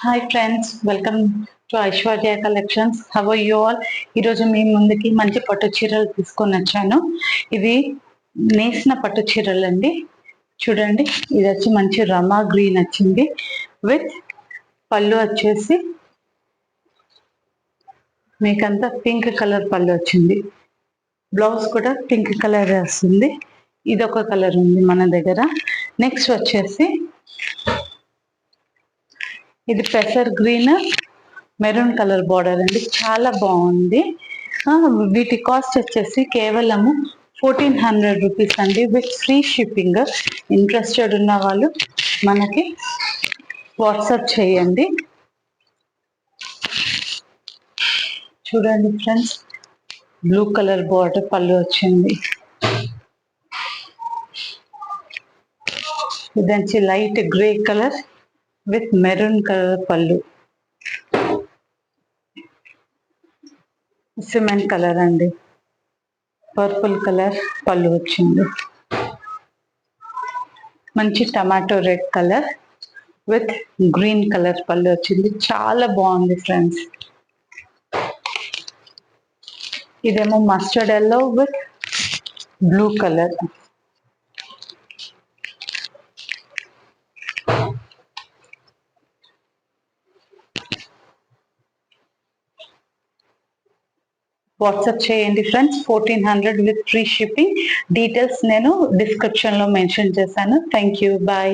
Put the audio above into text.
Hi friends, welcome to Aishwarya collections. How are you all? ఈరోజు మీ ముందుకి మంచి పట్టు చీరలు తీసుకొని వచ్చాను. ఇవి నేసిన పట్టు చీరలు అండి. చూడండి, ఇది వచ్చి మంచి రమా గ్రీన్ వచ్చింది. విత్ పళ్ళు వచ్చేసి మీకంతా పింక్ కలర్ పళ్ళు వచ్చింది. బ్లౌజ్ కూడా పింక్ కలర్ వస్తుంది. ఇది ఒక కలర్ ఉంది మన దగ్గర. నెక్స్ట్ వచ్చేసి ఇది పెసర్ గ్రీన్ మెరూన్ కలర్ బార్డర్ అండి, చాలా బాగుంది. వీటి కాస్ట్ వచ్చేసి కేవలము 1400 రూపీస్ అండి, విత్ ఫ్రీ షిప్పింగ్. ఇంట్రెస్టెడ్ ఉన్న వాళ్ళు మనకి వాట్సాప్ చేయండి. చూడండి ఫ్రెండ్స్, బ్లూ కలర్ బార్డర్ పళ్ళు వచ్చింది. ఇదంచి light grey colour with maroon colour పళ్ళు. సిమెంట్ కలర్ అండి, పర్పుల్ కలర్ పళ్ళు వచ్చింది. మంచి tomato red colour with green colour పళ్ళు వచ్చింది. చాలా బాగుంది ఫ్రెండ్స్. ఇదేమో mustard yellow with blue colour. WhatsApp చేయండి friends. 1400 with free shipping. Details నేను డిస్క్రిప్షన్లో మెన్షన్ చేశాను. Thank you, bye.